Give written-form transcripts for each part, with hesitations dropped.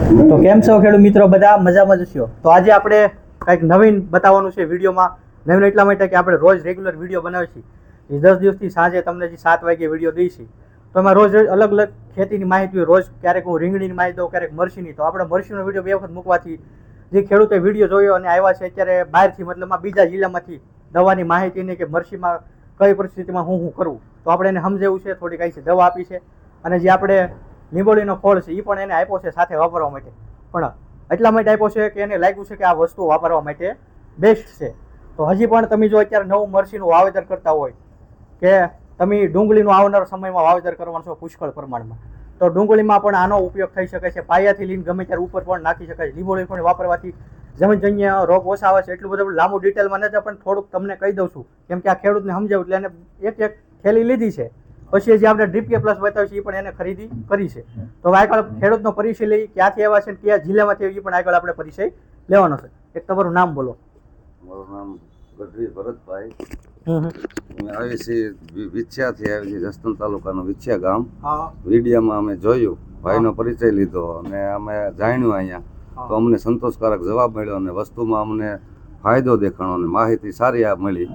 તો કેમ છો ખેડૂત મિત્રો, બધા મજામાં જ છો? તો આજે આપણે કંઈક નવીન બતાવવાનું છે વિડીયોમાં. નવીન એટલા માટે કે આપણે રોજ રેગ્યુલર વિડીયો બનાવીએ છીએ. એ 10 દિવસથી સાંજે તમને જે 7 વાગે વિડીયો દઈશી, તો એમાં રોજ અલગ અલગ ખેતીની માહિતી હોય. રોજ ક્યારેક હું રીંગણીની માહિતી દઉં, ક્યારેક મરસીની. તો આપણે મરસીનો વિડીયો 2 વખત મૂકવાથી જે ખેડૂતે વિડીયો જોયો અને આવ્યા છે અત્યારે બહારથી, મતલબમાં બીજા જિલ્લામાંથી, દવાની માહિતીની કે મરસીમાં કઈ પરિસ્થિતિમાં હું કરવું, તો આપણે એને સમજાવ્યું છે, થોડી કઈ છે દવા આપી છે. અને જે આપણે લીંબોળીનો ફળ છે એ પણ એને આપ્યો છે સાથે વાપરવા માટે. પણ એટલા માટે આપ્યો છે કે એને લાગ્યું છે કે આ વસ્તુ વાપરવા માટે બેસ્ટ છે. તો હજી પણ તમે જો અત્યારે નવું મરસીનું વાવેતર કરતા હોય કે તમે ડુંગળીનું આવનાર સમયમાં વાવેતર કરવાનું છો પુષ્કળ પ્રમાણમાં, તો ડુંગળીમાં પણ આનો ઉપયોગ થઈ શકે છે. પાયાથી લઈને ગમે ત્યારે ઉપર પણ નાખી શકાય. લીંબોળી પણ વાપરવાથી જમીનજન્ય રોગ ઓછા આવે છે. એટલું બધું લાંબુ ડિટેલમાં નથી, પણ થોડુંક તમને કહી દઉં છું, કેમ કે આ ખેડૂતને સમજાવું એટલે એને એક થેલી લીધી છે. પછી જે આપણે ડ્રીપ કે પ્લસ બતાવ્યું છે એ પણ એને ખરીદી કરી છે. તો આગળ ખેડૂતનો પરિચય લઈ, ક્યાંથી આવ્યા છે, કયા જિલ્લામાંથી એ પણ આગળ આપણે પરિચય લેવાનો છે. એક તમારું નામ બોલો. મારું નામ ગઢવી ભરતભાઈ. અમે આવી છીએ વિછ્યાથી, આવી છીએ જસદણ તાલુકાનું વિછ્યા ગામ. વિડીયામાં અમે જોયું, ભાઈનો પરિચય લીધો અને અમે જાણ્યું અહીંયા, તો અમને સંતોષકારક જવાબ મળ્યો અને વસ્તુમાં અમને ફાયદો દેખાણો અને માહિતી સારી આ મળી.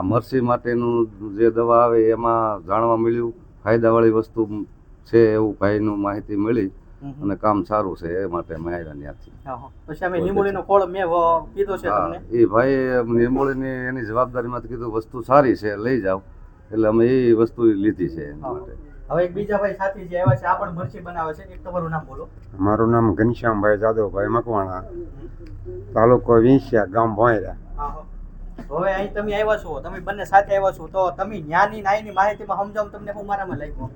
મરસી માટેનું જે દવા આવે એમાં જાણવા મળ્યું, ફાયદાવાળી વસ્તુ છે એવું ભાઈનું માહિતી મળી અને કામ સારું છે, એ માટે અમે આવ્યા ત્યાંથી. પછી અમે લીંબોળીનો ફળ મેં કીધો છે તમને, એ ભાઈ લીંબોળીની એની જવાબદારીમાંથી કીધું વસ્તુ સારી છે લઈ જાઓ, એટલે અમે એ વસ્તુ લીધી છે એના માટે. હવે એક બીજા ભાઈ સાથી જે આવ્યા છે, આ પણ મરચી બનાવે છે. એક તમારું નામ બોલો. મારું નામ ઘનશ્યામભાઈ જાદવભાઈ મકવાણા, તાલુકો વિંછિયા, ગામ ભોંયરા. હવે અહીં તમે આવ્યા છો, તમે બંને સાથે આવ્યા છો, તો તમે જ્ઞાની નાયની માહિતીમાં સમજાવો, તમને હું મારામાં લાગ્યું?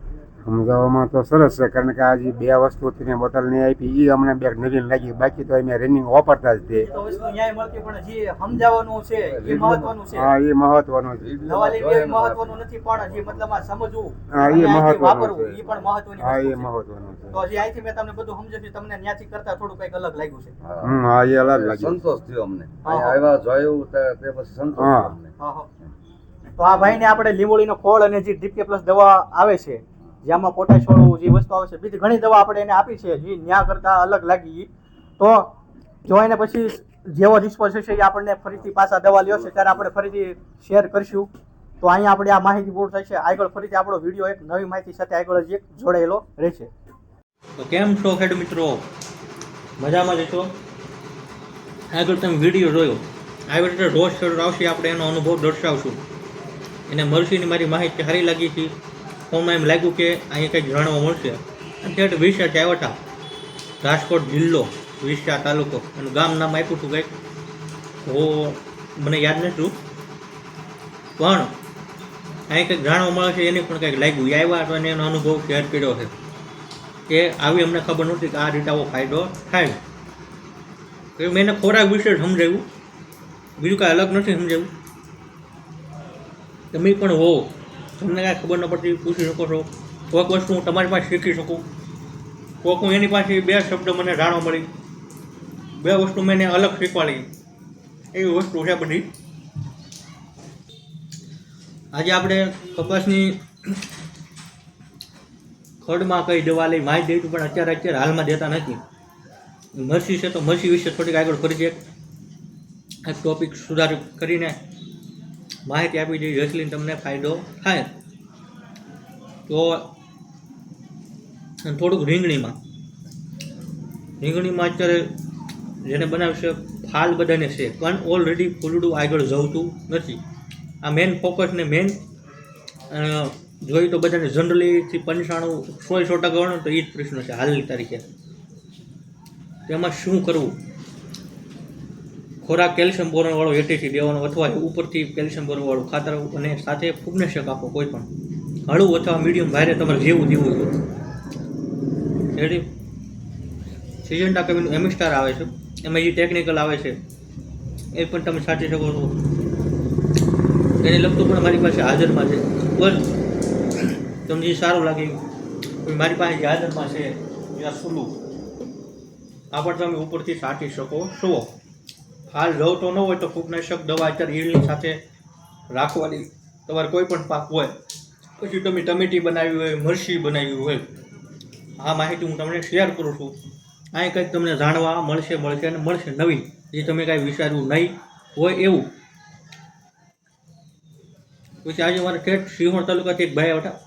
સમજાવવામાં તો સરસ છે, કારણ કે આ જે 2 વસ્તુ તમે બોટલ ની આપી એ અમને બે નવીન લાગી. બાકી તો અમે રનિંગ વાપરતા જ તે. તો વસ્તુ ન્યાય મળતી, પણ જે સમજાવવાનું છે એ મહત્વનું છે. હા, એ મહત્વનું છે. દવા લેવી એ મહત્વનું નથી, પણ જે મતલબમાં સમજવું, હા, એ મહત્વનું છે. એ પણ મહત્વની હા, વસ્તુ એ છે. મહત્વનું છે. તો જે અહીંથી મેં તમને બધું સમજાવ્યું, તમને ત્યાંથી કરતા થોડું કંઈક અલગ લાગ્યું છે. હા, એ અલગ લાગ્યું. સંતોષ થયો અમને. આવ્યા જોયું તે પછી સંતોષ થયો અમને. તો આ ભાઈને આપણે લીંબોળીનો ફળ અને જે DK પ્લસ દવા આવે છે, જેમાં પોટાશ વાળું જે વસ્તુ આવે છે, બીજી ઘણી દવા આપણે એને આપી છે, જે ન્યા કરતા અલગ લાગી. તો જો એને પછી જેવો રિસ્પોન્સ હશે એ આપણને ફરીથી પાછા દવા લ્યો છે ત્યારે આપણે ફરીથી શેર કરીશું. તો અહીંયા આપણે આ માહિતી પૂર્ણ થાય છે. આગળ ફરીથી આપણો વિડીયો એક નવી માહિતી સાથે આગળ જ જોડાયેલો રહેશે. તો કેમ છો ખેડૂત મિત્રો, મજામાં જ છો? આગળ તમે વિડીયો જોયો, આવી રીતે રોજ શરૂ આવશે, આપણે એનો અનુભવ દર્શાવશું. એને મરસીની મારી માહિતી સારી લાગી હતી. ફોનમાં એમ લાગ્યું કે અહીંયા કંઈક જાણવા મળશે. અત્યારે વિછ્યાથી આવ્યા હતા, રાજકોટ જિલ્લો, વિછ્યા તાલુકો, અને ગામ નામ આપ્યું હતું કંઈક, તો મને યાદ નહોતું, પણ અહીં કંઈક જાણવા મળે છે એને પણ કંઈક લાગ્યું. એ આવ્યા તો એને એનો અનુભવ શેર કર્યો છે કે આવી અમને ખબર નહોતી કે આ રીતે આવો ફાયદો થાય. મેં એને ખોરાક વિશે સમજાવ્યું, બીજું કાંઈ અલગ નથી સમજાવ્યું. તમે પણ હો, તમને કાંઈ ખબર ન પડતી પૂછી શકો છો. કોઈક વસ્તુ હું તમારી પાસે શીખી શકું, કોઈક હું એની પાસે 2 શબ્દ મને જાણવા મળી, 2 વસ્તુ મેં એને અલગ શીખવાડી, એવી વસ્તુ છે બધી. આજે આપણે કપાસની ખડમાં કઈ દવા લઈ માહિતી દઈશું, પણ અત્યારે હાલમાં દેતા નથી. મરસી છે તો મરસી વિશે થોડીક આગળ ફરીથી એક ટોપિક સુધાર કરીને માહિતી આપી દઈએ, જેથી તમને ફાયદો થાય. તો થોડુંક રીંગણીમાં અત્યારે જેને બનાવશે ફાલ બધાને છે, પણ ઓલરેડી ફૂલડું આગળ જવતું નથી. આ મેન ફોકસ ને મેન જોઈએ તો બધાને જનરલીથી 95-100% ગણો તો એ જ પ્રશ્ન છે હાલની તારીખે. તેમાં શું કરવું? ખોરાક કેલ્શિયમ બોરોનવાળો એટીથી દેવાનો, અથવા ઉપરથી કેલ્શિયમ બોરોનવાળું ખાતર, અને સાથે ફૂગનાશક આપો કોઈ પણ, હળવું અથવા મીડિયમ ભારે, તમારે જેવું દેવું જોઈએ. રેડી? સિજન્ટા કંપનીનું એમિસ્ટાર આવે છે, એમાં જે ટેકનિકલ આવે છે એ પણ તમે સાચી શકો છો. એને લગતું પણ મારી પાસે હાજરમાં છે, બસ તમને જે સારું લાગે મારી પાસે જે હાજરમાં છે ત્યાં સુલું આ પણ તમે ઉપરથી સાચી શકો છો. હાલ જવતો ન હોય તો ફૂગનાશક દવા અત્યારે ઈળની સાથે રાખવાની. તમારે કોઈ પણ પાક હોય પછી તમે ટમેટી બનાવી હોય, મરચી બનાવી હોય, આ માહિતી હું તમને શેર કરું છું. અહીં કંઈક તમને જાણવા મળશે અને મળશે નવીન, જે તમે કાંઈ વિચાર્યું નહીં હોય એવું. પછી આજે મારે ઠેઠ સિંહોર તાલુકાથી એક ભાઈ આવ્યા હતા,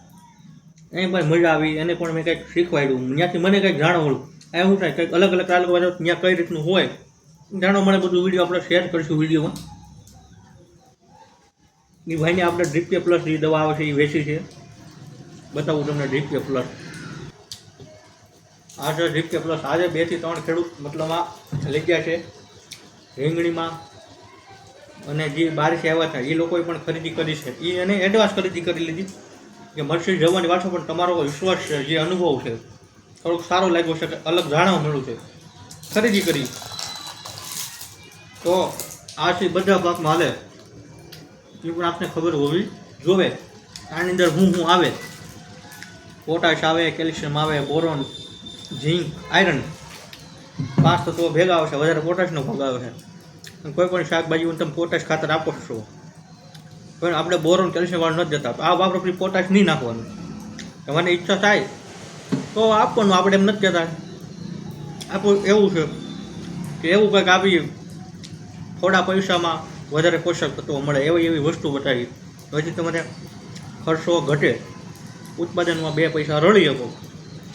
અહીં પણ મજા આવી, એને પણ મેં કંઈક શીખવાડ્યું, ત્યાંથી મને કંઈક જાણવા મળ્યું. આ શું થાય કંઈક અલગ અલગ તાલુકા ત્યાં કઈ રીતનું હોય જાણવા મળે, બધું વિડીયો આપણે શેર કરીશું વિડીયોમાં. એ ભાઈને આપણે ડ્રીપકે પ્લસ જે દવા આવે છે એ વેચી છે, બતાવું તમને ડ્રીપકે પ્લસ. આ છે ડ્રીપકે પ્લસ. આજે 2 થી 3 ખેડૂત મતલબમાં લઈ ગયા છે રીંગણીમાં, અને જે બહારથી આવ્યા હતા એ લોકોએ પણ ખરીદી કરી છે. એ એને એડવાન્સ ખરીદી કરી લીધી કે મળશે જવાની વાત છે, પણ તમારો વિશ્વાસ છે, જે અનુભવ છે થોડોક સારો લાગ્યો છે, કે અલગ જાણવા મળ્યું છે, ખરીદી કરી. તો આ છે બધા પાકમાં હાલે એ પણ આપને ખબર હોવી જોવે. આની અંદર હું આવે, પોટાશ આવે, કેલ્શિયમ આવે, બોરોન, ઝીંક, આયરન, 5 તત્વો ભેગા આવે છે. વધારે પોટાશનો ભાગ આવે છે. કોઈ પણ શાકભાજી તમે પોટાશ ખાતર આપો છો, પણ આપણે બોરોન કેલ્શિયમ વાળું નથી દેતા. આ વાપરી પોટાશ નહીં નાખવાનું. તમારી ઈચ્છા થાય તો આપવાનું, આપણે એમ નથી કહેતા. આપણું એવું છે કે એવું કંઈક આપીએ થોડા પૈસામાં વધારે પોષક તત્વો મળે એવી વસ્તુ બતાવી, પછી તમારે ખર્ચો ઘટે, ઉત્પાદનમાં 2 પૈસા રળી શકો,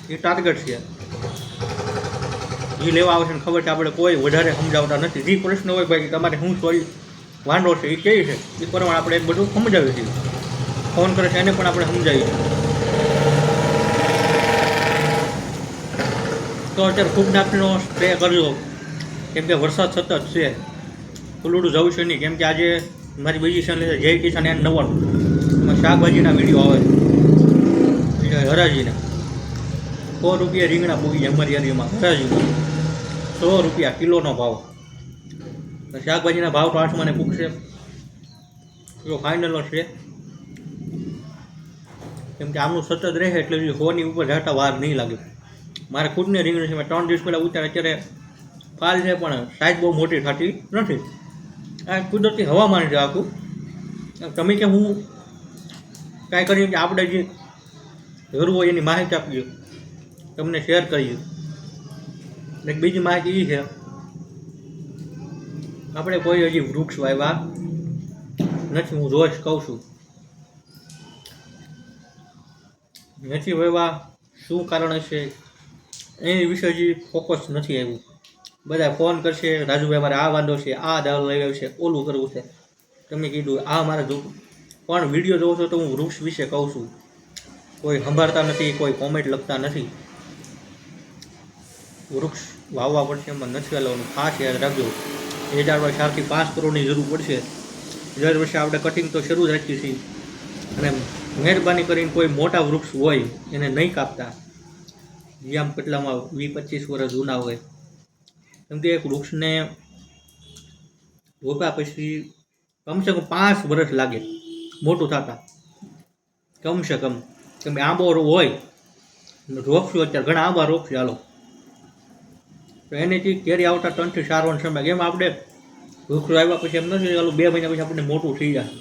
એ ટાર્ગેટ છે. એ લેવા આવશે ને ખબર છે આપણે કોઈ વધારે સમજાવતા નથી. જે પ્રશ્ન હોય ભાઈ તમારે શું સોરી વાંધો છે એ કહે છે, એ પ્રમાણે આપણે બધું સમજાવીએ છીએ. ફોન કરે છે એને પણ આપણે સમજાવીએ છીએ. તો અત્યારે ફૂગનાશકનો સ્પ્રે કરજો, કેમ કે વરસાદ સતત છે, ફૂલડું જવું છે નહીં. કેમ કે આજે મારી બીજી ચેનલ છે જય કિસાન એન 99, એમાં શાકભાજીના વિડીયો આવે છે, હરાજીના. 100 રૂપિયા રીંગણા પૂગી જાય અમારી એરિયામાં હરાજીમાં, 100 રૂપિયા કિલોનો ભાવ. શાકભાજીના ભાવ તો 8 મને પૂગશે, એવો ફાઇનલ છે. કેમ કે આમનું સતત રહે એટલે 100ની ઉપર જતા વાર નહીં લાગે. મારે ખુદને રીંગણી છે, મેં 3 દિવસ પહેલાં ઉતારે, અત્યારે ફાલ છે પણ સાઈઝ બહુ મોટી થતી નથી. આ કુદરતી હવામાન છે આખું. તમે કે હું કાંઈ કરીએ કે આપણે જે જરૂર હોય એની માહિતી આપીએ, તમને શેર કરીએ. એક બીજી માહિતી એ છે, આપણે કોઈ હજી વૃક્ષ વાવ્યા નથી. હું રોજ કહું છું નથી વાવ્યા, શું કારણ હશે એની વિશે હજી ફોકસ નથી આવ્યું. બધા ફોન કરશે, રાજુભાઈ મારે આ વાંધો છે, આ દવા લઈ આવ્યો છે, ઓલું કરવું છે. તમે કીધું આ મારે જો પણ વિડીયો જોઉં છો તો હું વૃક્ષ વિશે કહું છું. કોઈ સંભાળતા નથી, કોઈ કોમેન્ટ લખતા નથી. વૃક્ષ વાવવા પડશે, એમાં નથી વાવવાનું. ખાસ યાદ રાખજો, 2004 થી 5 કરોડની જરૂર પડશે. દર વર્ષે આપણે કટિંગ તો શરૂ જ રાખીએ છીએ. અને મહેરબાની કરીને કોઈ મોટા વૃક્ષ હોય એને નહીં કાપતા, જે આમ કેટલામાં 20-25 વર્ષ જૂના હોય. કેમ કે એક વૃક્ષને રોપ્યા પછી કમસે કમ 5 વર્ષ લાગે મોટું થતા, કમસે કમ. કેમ કે આંબો હોય રોપશું, અત્યારે ઘણા આંબા રોપશે હાલો, તો એનેથી કેરી આવતા 3 થી 4 વર્ષ સમય. એમ આપણે વૃક્ષ આવ્યા પછી એમ નથી ચાલો 2 મહિના પછી આપણને મોટું થઈ જાય.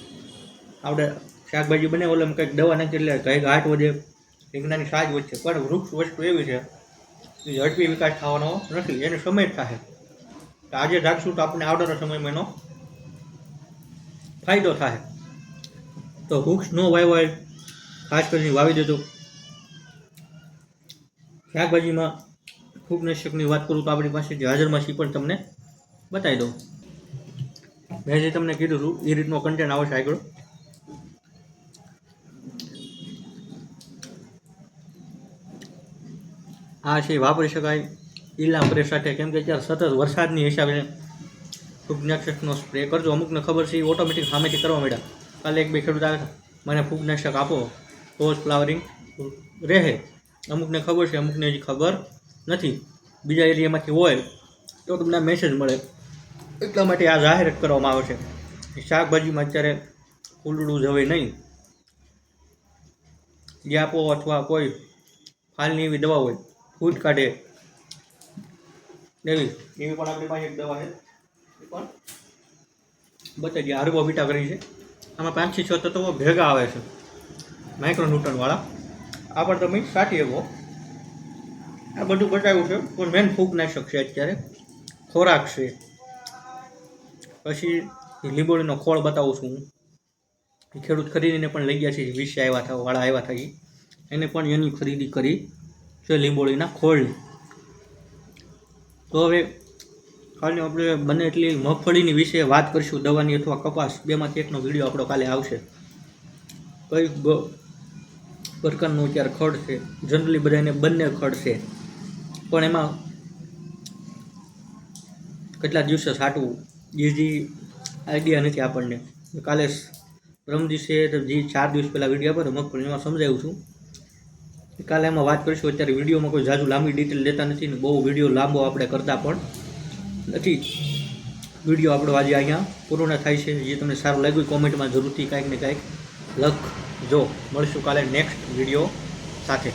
આપણે શાકભાજી બને ઓલે એમ કંઈક દવા નાખી એટલે કંઈક ઘાટ વધે, રીંગણાની સાઈઝ વધશે. પણ વૃક્ષ વસ્તુ એવી છે કે ઝડપી વિકાસ થવાનો નથી, એનો સમય જ થાય. આજે રાખશું તો આપણને આવનારા સમયમાં એનો ફાયદો થાય. તો વૃક્ષ ન વાવ્યો હોય ખાસ કરીને વાવી દેજો. શાકભાજીમાં ફૂગનાશકની વાત કરું તો આપણી પાસે જે હાજરમાં છે પણ તમને બતાવી દઉં. મેં જે તમને કીધું હતું એ રીતનો કન્ટેન્ટ આવે છે આગળ. આ છે વાપરી શકાય ઈલા સ્પ્રે સાથે. કેમ કે અત્યારે સતત વરસાદની હિસાબે ફૂગનાશકનો સ્પ્રે કરજો. અમુકને ખબર છે એ ઓટોમેટિક સામેથી કરવા માંડ્યા. કાલે 1-2 ખેડૂત આવે મને ફૂગનાશક આપો તો જ ફ્લાવરિંગ રહે. અમુકને ખબર છે, અમુકને હજી ખબર નથી. બીજા એરિયામાંથી હોય તો તમને મેસેજ મળે, એટલા માટે આ જાહેરાત કરવામાં આવે છે. શાકભાજીમાં અત્યારે ફૂલડું જવે નહીં, જે આપો અથવા કોઈ ફાલની એવી દવા હોય, ફૂટ કાઢે એવી પણ આપણી પાસે એક દવા છે, એ પણ બતાવી દઈએ. આર્બોવિટા કરી છે. આમાં 5 થી 6 તત્વો ભેગા આવે છે. માઇક્રોન્યુટનવાળા. આ પણ તમે સાટી શકો. આ બધું બતાવ્યું છે, પણ મેન ફૂગનાશક છે અત્યારે, ખોરાક છે. પછી લીંબોળીનો ખોળ બતાવું છું હું. એ ખેડૂત ખરીદીને પણ લઈ ગયા છે, 20 આવ્યા હતા વાળા આવ્યા હતા એને પણ એની ખરીદી કરી છે લીંબોળીના ખોળની. તો હવે ખાલી આપણે બને એટલી મગફળીની વિશે વાત કરીશું, દવાની અથવા કપાસ બેમાંથી એકનો વિડીયો આપણો કાલે આવશે. કઈ પ્રકારનું અત્યારે ખડ છે, જનરલી બધાને બંને ખડ છે, પણ એમાં કેટલા દિવસે છાંટવું એ જે આઈડિયા નથી આપણને. કાલે પરમ દિવસે જે 4 દિવસ પહેલાં વિડીયો આપ્યો હતો મગફળી, એમાં સમજાવું છું. કાલે એમાં વાત કરીશું. અત્યારે વિડીયોમાં કોઈ જાજુ લાંબી ડિટેલ લેતા નથી ને બહુ વિડીયો લાંબો આપણે કરતા પણ નથી. વિડીયો આપણો આજે અહીંયા પૂર્ણ થાય છે. જે તમને સારું લાગ્યું કોમેન્ટમાં જરૂરથી કાંઈક ને કાંઈક લખજો. મળીશું કાલે નેક્સ્ટ વિડીયો સાથે.